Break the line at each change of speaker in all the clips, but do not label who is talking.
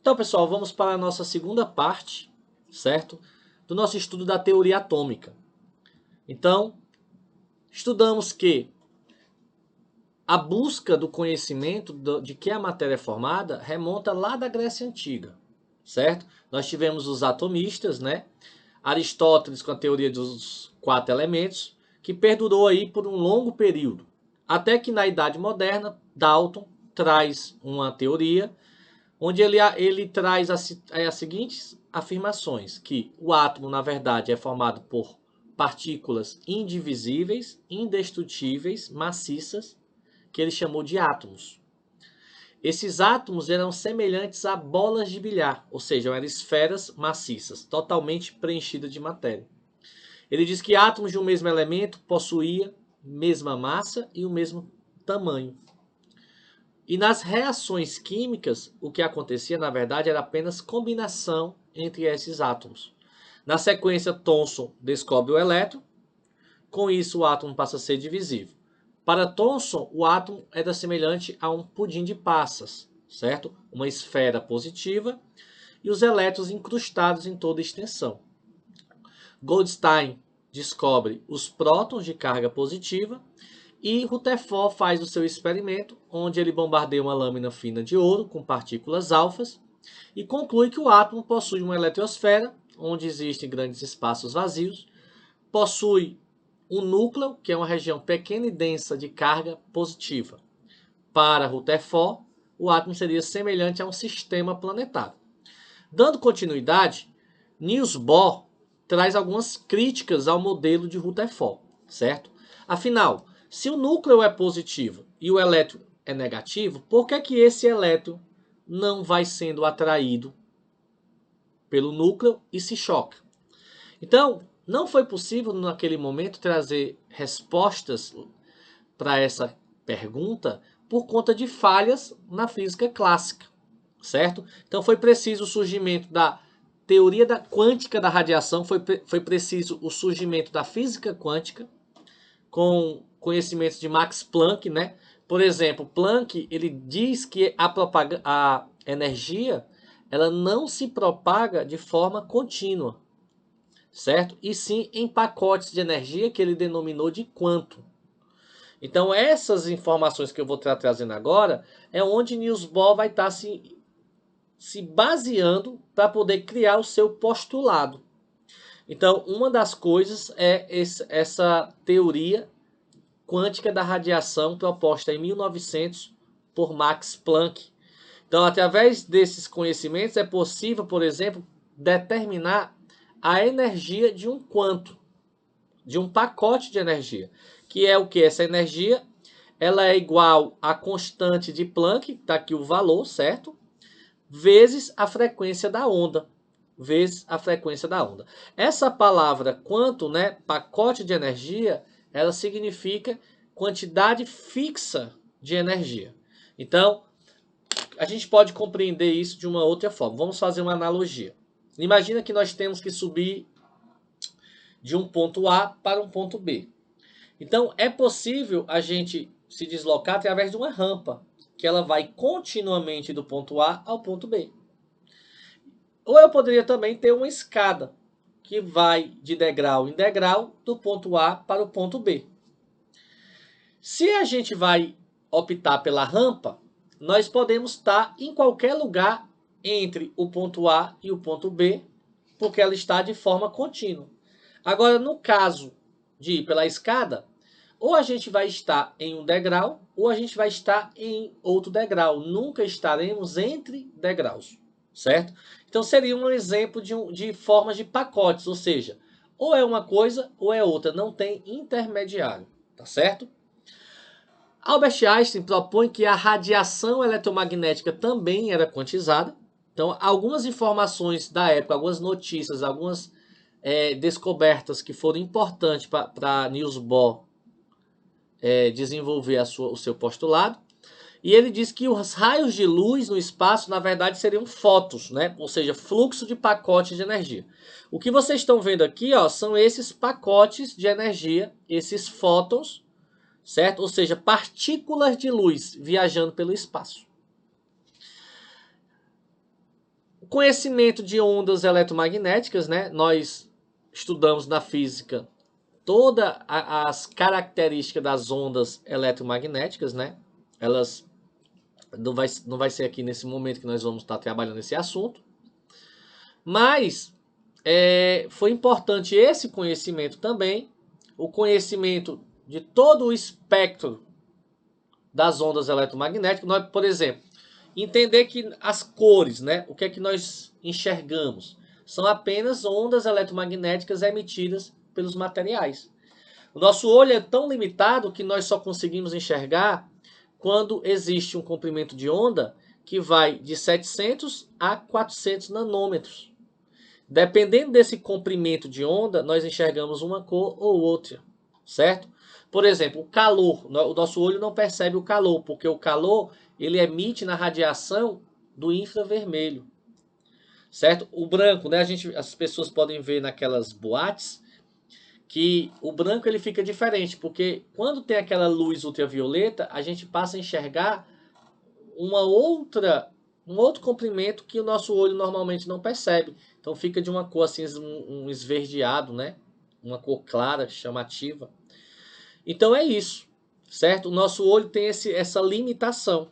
Então, pessoal, vamos para a nossa segunda parte, certo? Do nosso estudo da teoria atômica. Então, estudamos que a busca do conhecimento de que a matéria é formada remonta lá da Grécia Antiga, certo? Nós tivemos os atomistas, né? Aristóteles com a teoria dos 4 elementos, que perdurou aí por um longo período. Até que na Idade Moderna, Dalton traz uma teoria onde ele traz as seguintes afirmações, que o átomo, na verdade, é formado por partículas indivisíveis, indestrutíveis, maciças, que ele chamou de átomos. Esses átomos eram semelhantes a bolas de bilhar, ou seja, eram esferas maciças, totalmente preenchidas de matéria. Ele diz que átomos de um mesmo elemento possuíam mesma massa e o mesmo tamanho. E nas reações químicas, o que acontecia, na verdade, era apenas combinação entre esses átomos. Na sequência, Thomson descobre o elétron, com isso o átomo passa a ser divisível. Para Thomson, o átomo era semelhante a um pudim de passas, certo? Uma esfera positiva e os elétrons incrustados em toda a extensão. Goldstein descobre os prótons de carga positiva e Rutherford faz o seu experimento, onde ele bombardeia uma lâmina fina de ouro com partículas alfas e conclui que o átomo possui uma eletrosfera, onde existem grandes espaços vazios, possui um núcleo, que é uma região pequena e densa de carga positiva. Para Rutherford, o átomo seria semelhante a um sistema planetário. Dando continuidade, Niels Bohr traz algumas críticas ao modelo de Rutherford, certo? Afinal, se o núcleo é positivo e o elétron é negativo, por que esse elétron não vai sendo atraído pelo núcleo e se choca? Então, não foi possível naquele momento trazer respostas para essa pergunta por conta de falhas na física clássica, certo? Então foi preciso o surgimento da teoria quântica da radiação, foi preciso o surgimento da física quântica com conhecimentos de Max Planck, né? Por exemplo, Planck ele diz que a energia ela não se propaga de forma contínua, certo? E sim em pacotes de energia que ele denominou de quantum. Então essas informações que eu vou estar trazendo agora é onde Niels Bohr vai estar se baseando para poder criar o seu postulado. Então uma das coisas é essa teoria quântica da radiação proposta em 1900 por Max Planck. Então, através desses conhecimentos, é possível, por exemplo, determinar a energia de um quanto, de um pacote de energia, que é o que? Essa energia ela é igual à constante de Planck, está aqui o valor, certo? Vezes a frequência da onda. Vezes a frequência da onda. Essa palavra quanto, né, pacote de energia, ela significa quantidade fixa de energia. Então, a gente pode compreender isso de uma outra forma. Vamos fazer uma analogia. Imagina que nós temos que subir de um ponto A para um ponto B. Então, é possível a gente se deslocar através de uma rampa, que ela vai continuamente do ponto A ao ponto B. Ou eu poderia também ter uma escada, que vai de degrau em degrau do ponto A para o ponto B. Se a gente vai optar pela rampa, nós podemos estar em qualquer lugar entre o ponto A e o ponto B, porque ela está de forma contínua. Agora, no caso de ir pela escada, ou a gente vai estar em um degrau, ou a gente vai estar em outro degrau. Nunca estaremos entre degraus, certo? Então seria um exemplo de formas de pacotes, ou seja, ou é uma coisa ou é outra, não tem intermediário, tá certo? Albert Einstein propõe que a radiação eletromagnética também era quantizada. Então, algumas informações da época, algumas notícias, algumas descobertas que foram importantes para Niels Bohr desenvolver o seu postulado. E ele diz que os raios de luz no espaço, na verdade, seriam fótons, né? Ou seja, fluxo de pacotes de energia. O que vocês estão vendo aqui, ó, são esses pacotes de energia, esses fótons, certo? Ou seja, partículas de luz viajando pelo espaço. O conhecimento de ondas eletromagnéticas, né? Nós estudamos na física todas as características das ondas eletromagnéticas, né? Elas não vai ser aqui nesse momento que nós vamos estar trabalhando esse assunto, mas foi importante esse conhecimento também, o conhecimento de todo o espectro das ondas eletromagnéticas. Nós, por exemplo, entender que as cores, né? O que é que nós enxergamos? São apenas ondas eletromagnéticas emitidas pelos materiais. O nosso olho é tão limitado que nós só conseguimos enxergar quando existe um comprimento de onda que vai de 700 a 400 nanômetros. Dependendo desse comprimento de onda, nós enxergamos uma cor ou outra, certo? Por exemplo, o calor. O nosso olho não percebe o calor, porque o calor ele emite na radiação do infravermelho, certo? O branco, né? As pessoas podem ver naquelas boates que o branco ele fica diferente, porque quando tem aquela luz ultravioleta, a gente passa a enxergar um outro comprimento que o nosso olho normalmente não percebe. Então fica de uma cor assim, um esverdeado, né? Uma cor clara, chamativa. Então é isso, certo? O nosso olho tem essa limitação.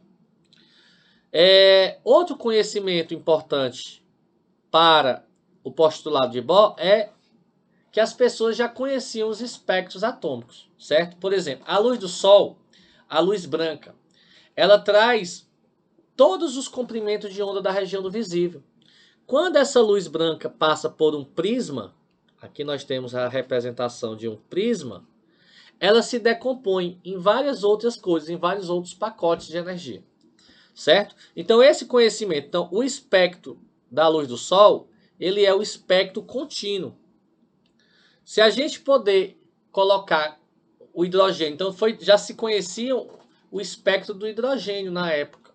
Outro conhecimento importante para o postulado de Bohr é que as pessoas já conheciam os espectros atômicos, certo? Por exemplo, a luz do Sol, a luz branca, ela traz todos os comprimentos de onda da região do visível. Quando essa luz branca passa por um prisma, aqui nós temos a representação de um prisma, ela se decompõe em várias outras coisas, em vários outros pacotes de energia, certo? Então esse conhecimento, então o espectro da luz do Sol, ele é o espectro contínuo. Se a gente poder colocar o hidrogênio, então já se conhecia o espectro do hidrogênio na época.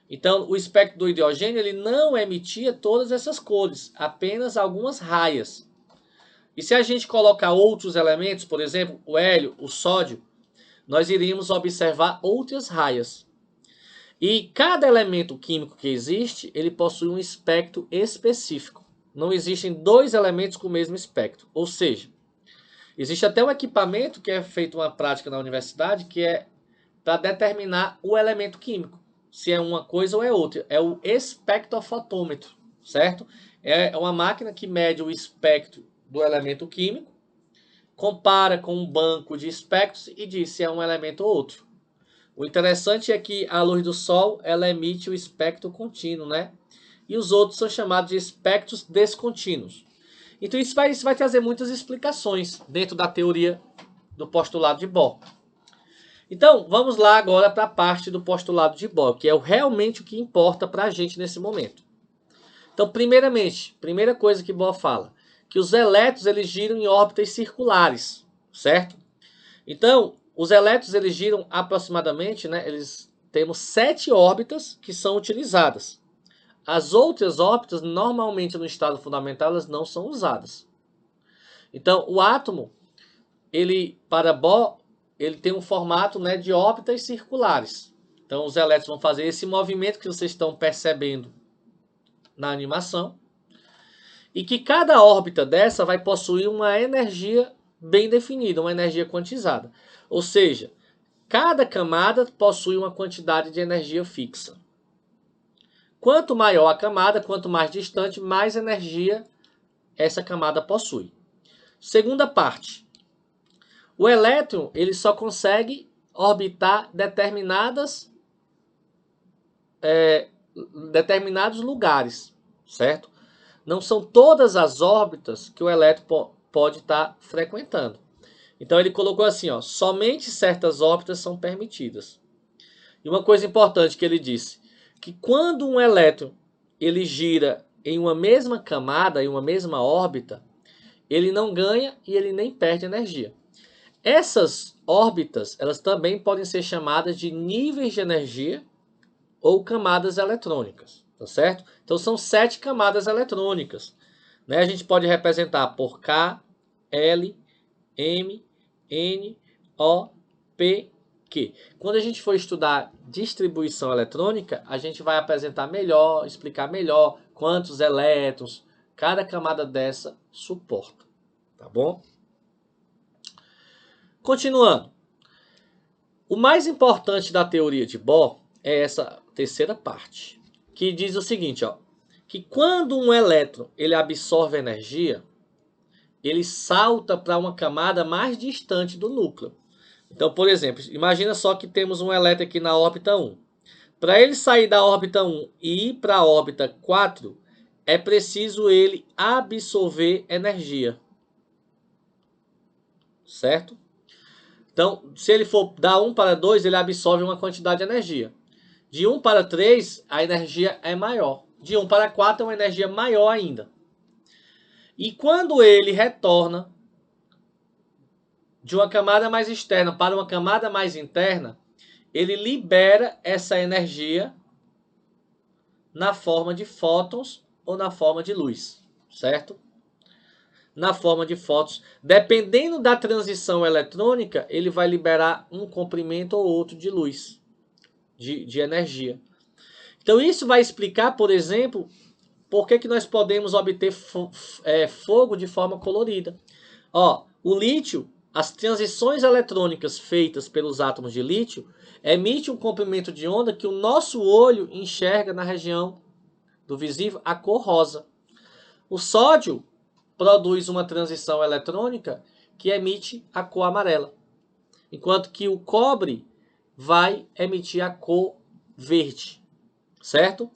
Então, o espectro do hidrogênio ele não emitia todas essas cores, apenas algumas raias. E se a gente colocar outros elementos, por exemplo, o hélio, o sódio, nós iríamos observar outras raias. E cada elemento químico que existe, ele possui um espectro específico. Não existem dois elementos com o mesmo espectro. Ou seja, existe até um equipamento que é feito uma prática na universidade, que é para determinar o elemento químico. Se é uma coisa ou é outra. É o espectrofotômetro, certo? É uma máquina que mede o espectro do elemento químico, compara com um banco de espectros e diz se é um elemento ou outro. O interessante é que a luz do Sol ela emite o espectro contínuo, né? E os outros são chamados de espectros descontínuos. Então isso vai trazer muitas explicações dentro da teoria do postulado de Bohr. Então, vamos lá agora para a parte do postulado de Bohr, que é realmente o que importa para a gente nesse momento. Então, primeiramente, primeira coisa que Bohr fala, que os elétrons eles giram em órbitas circulares, certo? Então, os elétrons eles giram aproximadamente, né, temos 7 órbitas que são utilizadas. As outras órbitas, normalmente no estado fundamental, elas não são usadas. Então, o átomo, para Bohr, ele tem um formato, né, de órbitas circulares. Então, os elétrons vão fazer esse movimento que vocês estão percebendo na animação. E que cada órbita dessa vai possuir uma energia bem definida, uma energia quantizada. Ou seja, cada camada possui uma quantidade de energia fixa. Quanto maior a camada, quanto mais distante, mais energia essa camada possui. Segunda parte. O elétron ele só consegue orbitar determinados lugares, certo? Não são todas as órbitas que o elétron pode estar frequentando. Então ele colocou assim, ó, somente certas órbitas são permitidas. E uma coisa importante que ele disse, que quando um elétron ele gira em uma mesma camada, em uma mesma órbita, ele não ganha e ele nem perde energia. Essas órbitas, elas também podem ser chamadas de níveis de energia ou camadas eletrônicas, tá certo? Então são 7 camadas eletrônicas, né? A gente pode representar por K, L, M, N, O, P, que quando a gente for estudar distribuição eletrônica, a gente vai apresentar melhor, explicar melhor quantos elétrons cada camada dessa suporta, tá bom? Continuando. O mais importante da teoria de Bohr é essa terceira parte, que diz o seguinte, ó, que quando um elétron ele absorve energia, ele salta para uma camada mais distante do núcleo. Então, por exemplo, imagina só que temos um elétron aqui na órbita 1. Para ele sair da órbita 1 e ir para a órbita 4, é preciso ele absorver energia. Certo? Então, se ele for da 1 para 2, ele absorve uma quantidade de energia. De 1 para 3, a energia é maior. De 1 para 4, é uma energia maior ainda. E quando ele retorna de uma camada mais externa para uma camada mais interna, ele libera essa energia na forma de fótons ou na forma de luz, certo? Na forma de fótons. Dependendo da transição eletrônica, ele vai liberar um comprimento ou outro de luz, de energia. Então isso vai explicar, por exemplo, por que nós podemos obter fogo de forma colorida. Ó, o lítio, as transições eletrônicas feitas pelos átomos de lítio emitem um comprimento de onda que o nosso olho enxerga na região do visível a cor rosa. O sódio produz uma transição eletrônica que emite a cor amarela, enquanto que o cobre vai emitir a cor verde, certo?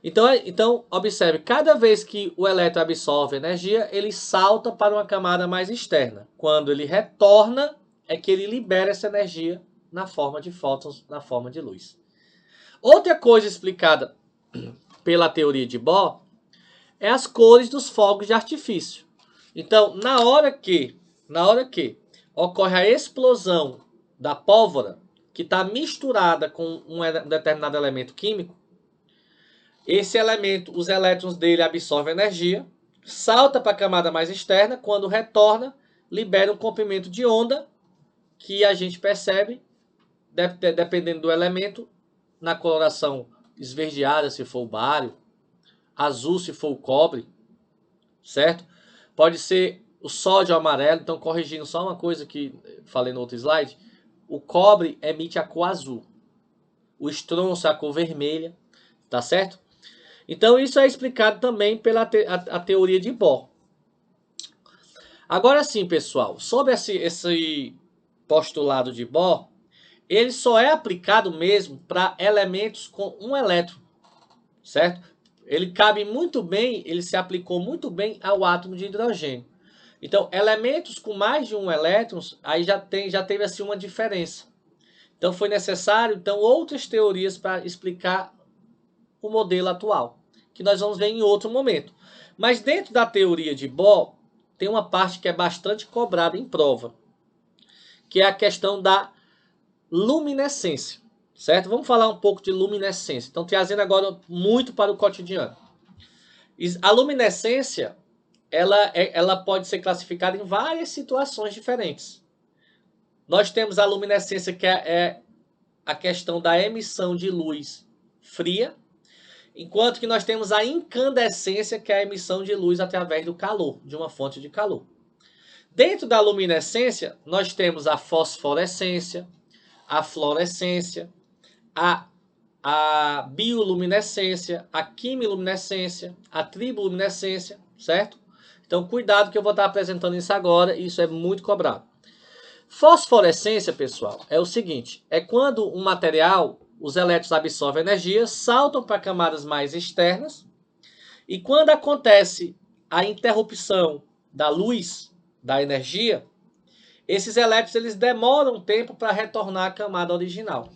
Então, observe, cada vez que o elétron absorve energia, ele salta para uma camada mais externa. Quando ele retorna, é que ele libera essa energia na forma de fótons, na forma de luz. Outra coisa explicada pela teoria de Bohr é as cores dos fogos de artifício. Então, na hora que ocorre a explosão da pólvora, que está misturada com um determinado elemento químico, esse elemento, os elétrons dele absorvem energia, salta para a camada mais externa, quando retorna, libera um comprimento de onda, que a gente percebe, dependendo do elemento, na coloração esverdeada, se for o bário, azul, se for o cobre, certo? Pode ser o sódio amarelo, então corrigindo só uma coisa que falei no outro slide, o cobre emite a cor azul, o estronço a cor vermelha, tá certo? Então isso é explicado também pela a teoria de Bohr. Agora sim, pessoal, sobre esse postulado de Bohr, ele só é aplicado mesmo para elementos com um elétron, certo? Ele cabe muito bem, ele se aplicou muito bem ao átomo de hidrogênio. Então, elementos com mais de um elétron, aí já teve assim uma diferença. Então, foi necessário outras teorias para explicar o modelo atual, que nós vamos ver em outro momento. Mas dentro da teoria de Bohr, tem uma parte que é bastante cobrada em prova, que é a questão da luminescência, certo? Vamos falar um pouco de luminescência. Então, trazendo agora muito para o cotidiano. A luminescência, ela pode ser classificada em várias situações diferentes. Nós temos a luminescência, que é a questão da emissão de luz fria, enquanto que nós temos a incandescência, que é a emissão de luz através do calor, de uma fonte de calor. Dentro da luminescência, nós temos a fosforescência, a fluorescência, a bioluminescência, a quimiluminescência, a triboluminescência, certo? Então, cuidado que eu vou estar apresentando isso agora, e isso é muito cobrado. Fosforescência, pessoal, é o seguinte, é quando um material, os elétrons absorvem energia, saltam para camadas mais externas, e quando acontece a interrupção da luz, da energia, esses elétrons eles demoram um tempo para retornar à camada original.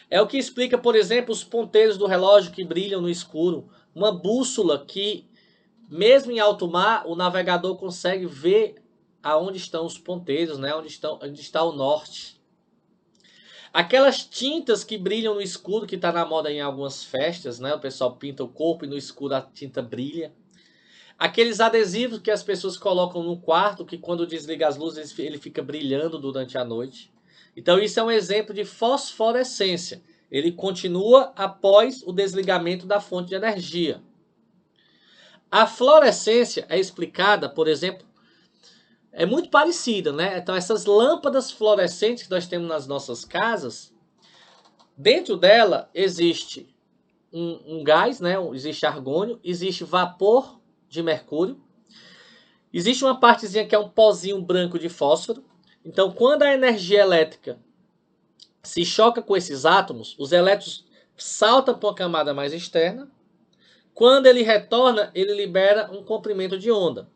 É o que explica, por exemplo, os ponteiros do relógio que brilham no escuro, uma bússola que, mesmo em alto mar, o navegador consegue ver aonde estão os ponteiros, né? Onde está o norte. Aquelas tintas que brilham no escuro, que está na moda em algumas festas, né? O pessoal pinta o corpo e no escuro a tinta brilha. Aqueles adesivos que as pessoas colocam no quarto, que quando desliga as luzes ele fica brilhando durante a noite. Então isso é um exemplo de fosforescência. Ele continua após o desligamento da fonte de energia. A fluorescência é explicada, por exemplo, é muito parecida, né? Então essas lâmpadas fluorescentes que nós temos nas nossas casas, dentro dela existe um gás, né? Existe argônio, existe vapor de mercúrio, existe uma partezinha que é um pozinho branco de fósforo. Então quando a energia elétrica se choca com esses átomos, os elétrons saltam para uma camada mais externa. Quando ele retorna, ele libera um comprimento de onda.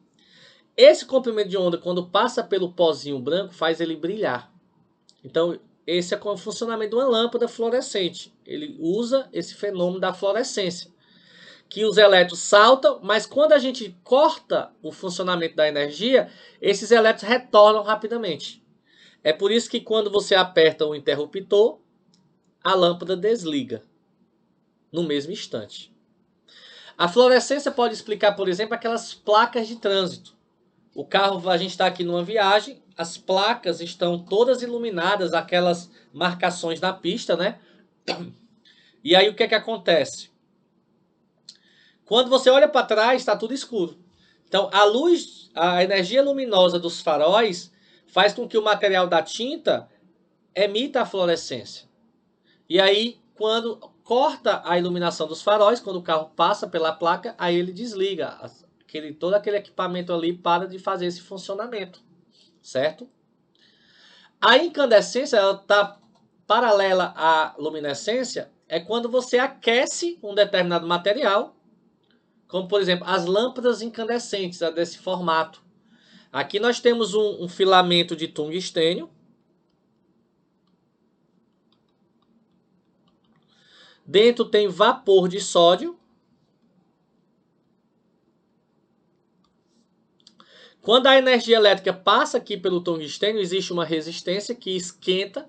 Esse comprimento de onda, quando passa pelo pozinho branco, faz ele brilhar. Então, esse é o funcionamento de uma lâmpada fluorescente. Ele usa esse fenômeno da fluorescência, que os elétrons saltam, mas quando a gente corta o funcionamento da energia, esses elétrons retornam rapidamente. É por isso que quando você aperta o interruptor, a lâmpada desliga no mesmo instante. A fluorescência pode explicar, por exemplo, aquelas placas de trânsito. O carro, a gente está aqui numa viagem, as placas estão todas iluminadas, aquelas marcações na pista, né? E aí o que é que acontece? Quando você olha para trás, está tudo escuro. Então a luz, a energia luminosa dos faróis faz com que o material da tinta emita a fluorescência. E aí, quando corta a iluminação dos faróis, quando o carro passa pela placa, aí ele desliga. Todo aquele equipamento ali para de fazer esse funcionamento, certo? A incandescência está paralela à luminescência, é quando você aquece um determinado material, como por exemplo as lâmpadas incandescentes desse formato. Aqui nós temos um filamento de tungstênio. Dentro tem vapor de sódio. Quando a energia elétrica passa aqui pelo tungstênio, existe uma resistência que esquenta.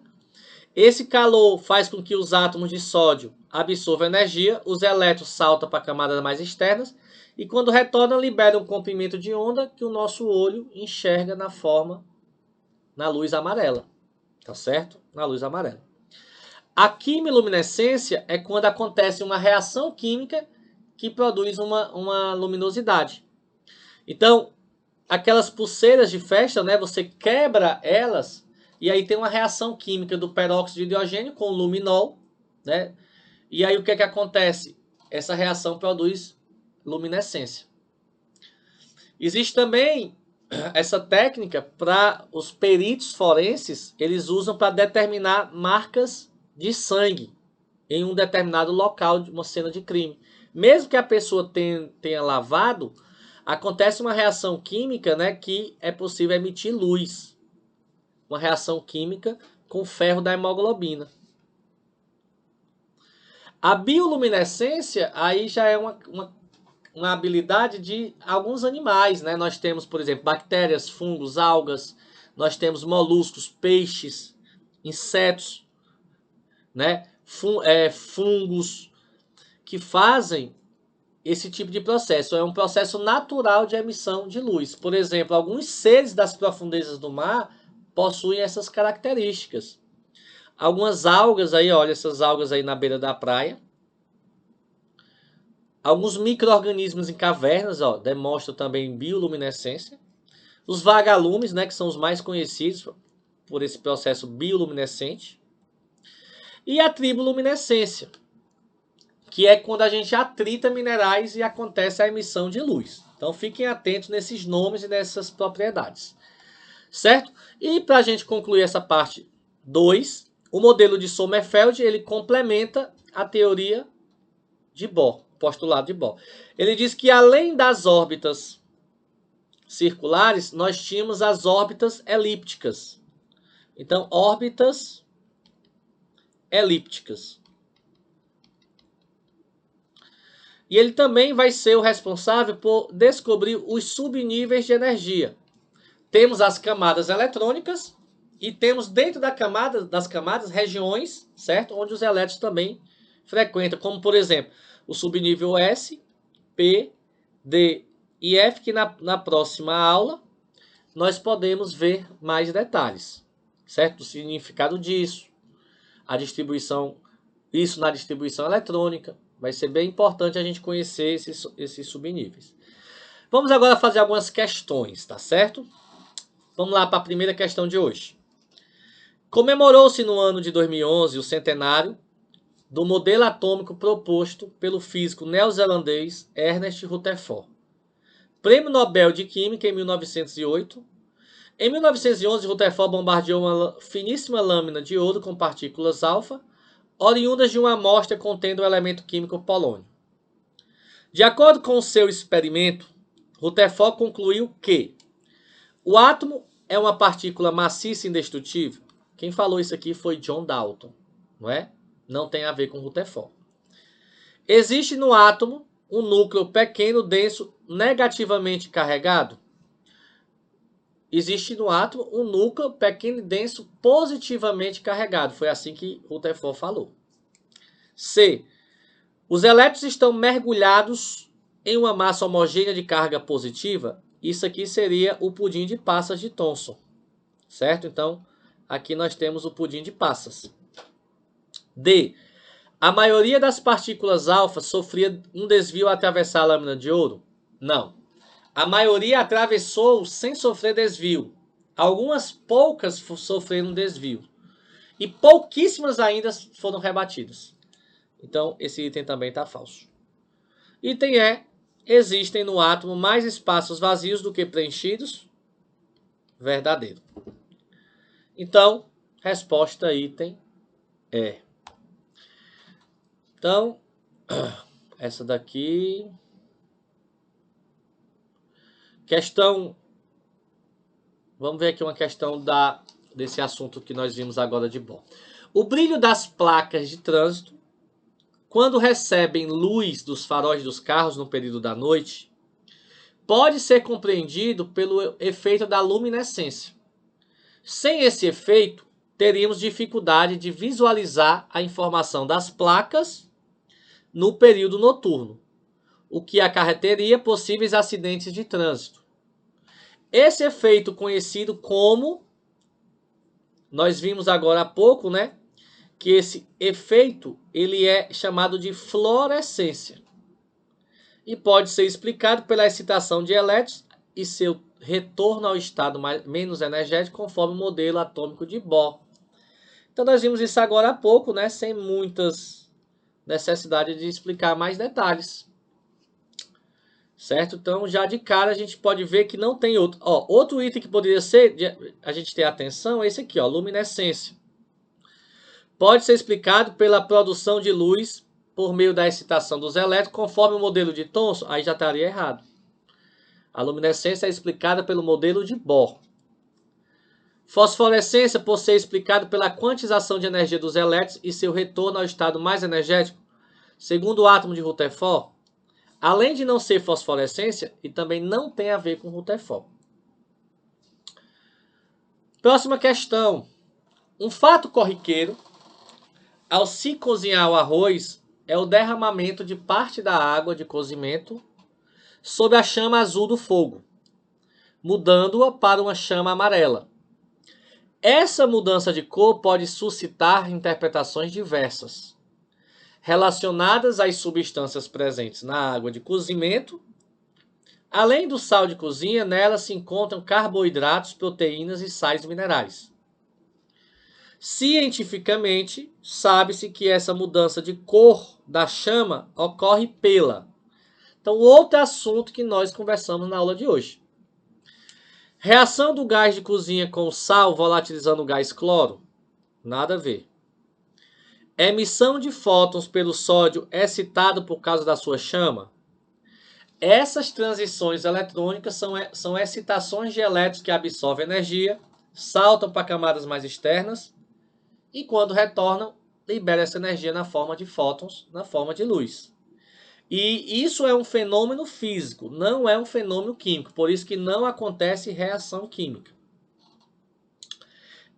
Esse calor faz com que os átomos de sódio absorvam energia, os elétrons saltam para camadas mais externas e quando retornam liberam um comprimento de onda que o nosso olho enxerga na luz amarela. Tá certo? Na luz amarela. A quimiluminescência é quando acontece uma reação química que produz uma luminosidade. Então, aquelas pulseiras de festa, né, você quebra elas e aí tem uma reação química do peróxido de hidrogênio com o luminol, né? E aí o que é que acontece? Essa reação produz luminescência. Existe também essa técnica para os peritos forenses, eles usam para determinar marcas de sangue em um determinado local de uma cena de crime. Mesmo que a pessoa tenha lavado, acontece uma reação química, né, que é possível emitir luz. Uma reação química com o ferro da hemoglobina. A bioluminescência aí já é uma habilidade de alguns animais, né? Nós temos, por exemplo, bactérias, fungos, algas, nós temos moluscos, peixes, insetos, né? Fungos que fazem esse tipo de processo. É um processo natural de emissão de luz. Por exemplo, alguns seres das profundezas do mar possuem essas características. Algumas algas aí, olha essas algas aí na beira da praia. Alguns micro-organismos em cavernas, ó, demonstram também bioluminescência. Os vagalumes, né, que são os mais conhecidos por esse processo bioluminescente. E a triboluminescência, que é quando a gente atrita minerais e acontece a emissão de luz. Então fiquem atentos nesses nomes e nessas propriedades. Certo? E para a gente concluir essa parte 2, o modelo de Sommerfeld ele complementa a teoria de Bohr, o postulado de Bohr. Ele diz que além das órbitas circulares, nós tínhamos as órbitas elípticas. Então, órbitas elípticas. E ele também vai ser o responsável por descobrir os subníveis de energia. Temos as camadas eletrônicas e temos dentro das camadas regiões, certo? Onde os elétrons também frequentam, como por exemplo, o subnível S, P, D e F, que na próxima aula nós podemos ver mais detalhes. certo? O significado disso, a distribuição, isso na distribuição eletrônica. Vai ser bem importante a gente conhecer esses subníveis. Vamos agora fazer algumas questões, tá certo? Vamos lá para a primeira questão de hoje. Comemorou-se no ano de 2011 o centenário do modelo atômico proposto pelo físico neozelandês Ernest Rutherford. Prêmio Nobel de Química em 1908. Em 1911, Rutherford bombardeou uma finíssima lâmina de ouro com partículas alfa, oriundas de uma amostra contendo o elemento químico polônio. De acordo com o seu experimento, Rutherford concluiu que o átomo é uma partícula maciça e indestrutível. Quem falou isso aqui foi John Dalton, não é? Não tem a ver com Rutherford. Existe no átomo um núcleo pequeno, denso, negativamente carregado. Existe no átomo um núcleo pequeno e denso, positivamente carregado. Foi assim que Rutherford falou. C. Os elétrons estão mergulhados em uma massa homogênea de carga positiva. Isso aqui seria o pudim de passas de Thomson. Certo? Então, aqui nós temos o pudim de passas. D. A maioria das partículas alfa sofria um desvio ao atravessar a lâmina de ouro? Não. A maioria atravessou sem sofrer desvio. Algumas poucas sofreram desvio. E pouquíssimas ainda foram rebatidas. Então, esse item também está falso. Item E. Existem no átomo mais espaços vazios do que preenchidos? Verdadeiro. Então, resposta item E. Então, essa daqui. Questão. Vamos ver aqui uma questão desse assunto que nós vimos agora de Bohr. O brilho das placas de trânsito, quando recebem luz dos faróis dos carros no período da noite, pode ser compreendido pelo efeito da luminescência. Sem esse efeito, teríamos dificuldade de visualizar a informação das placas no período noturno, o que acarretaria possíveis acidentes de trânsito. Esse efeito conhecido como, nós vimos agora há pouco, né? Que esse efeito ele é chamado de fluorescência e pode ser explicado pela excitação de elétrons e seu retorno ao estado menos energético conforme o modelo atômico de Bohr. Então nós vimos isso agora há pouco, né? Sem muitas necessidade de explicar mais detalhes. Certo? Então, já de cara, a gente pode ver que não tem outro. Ó, outro item que poderia ser, a gente ter atenção, é esse aqui, ó, luminescência. Pode ser explicado pela produção de luz por meio da excitação dos elétrons, conforme o modelo de Thomson, aí já estaria errado. A luminescência é explicada pelo modelo de Bohr. Fosforescência pode ser explicado pela quantização de energia dos elétrons e seu retorno ao estado mais energético, segundo o átomo de Rutherford. Além de não ser fosforescência, e também não tem a ver com Rutherford. Próxima questão. Um fato corriqueiro, ao se cozinhar o arroz, é o derramamento de parte da água de cozimento sob a chama azul do fogo, mudando-a para uma chama amarela. Essa mudança de cor pode suscitar interpretações diversas, relacionadas às substâncias presentes na água de cozimento. Além do sal de cozinha, nela se encontram carboidratos, proteínas e sais minerais. Cientificamente, sabe-se que essa mudança de cor da chama ocorre pela... Então, outro assunto que nós conversamos na aula de hoje. Reação do gás de cozinha com o sal volatilizando o gás cloro? Nada a ver. Emissão de fótons pelo sódio excitado por causa da sua chama? Essas transições eletrônicas são excitações de elétrons que absorvem energia, saltam para camadas mais externas e, quando retornam, liberam essa energia na forma de fótons, na forma de luz. E isso é um fenômeno físico, não é um fenômeno químico, por isso que não acontece reação química.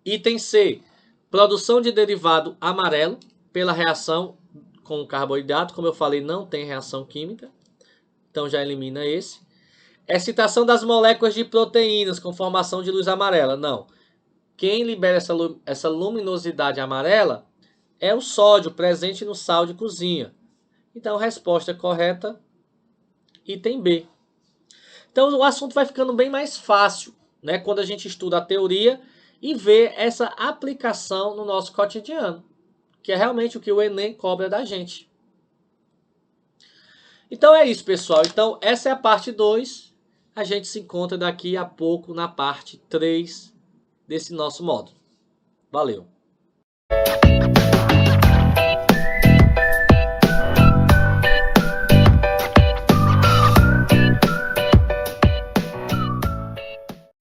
Item C. Produção de derivado amarelo pela reação com o carboidrato. Como eu falei, não tem reação química. Então já elimina esse. Excitação das moléculas de proteínas com formação de luz amarela. Não. quem libera essa luminosidade amarela é o sódio presente no sal de cozinha. Então, resposta correta, item B. Então, o assunto vai ficando bem mais fácil, né, quando a gente estuda a teoria e vê essa aplicação no nosso cotidiano, que é realmente o que o Enem cobra da gente. Então é isso, pessoal. Então, essa é a parte 2. A gente se encontra daqui a pouco na parte 3 desse nosso módulo. Valeu!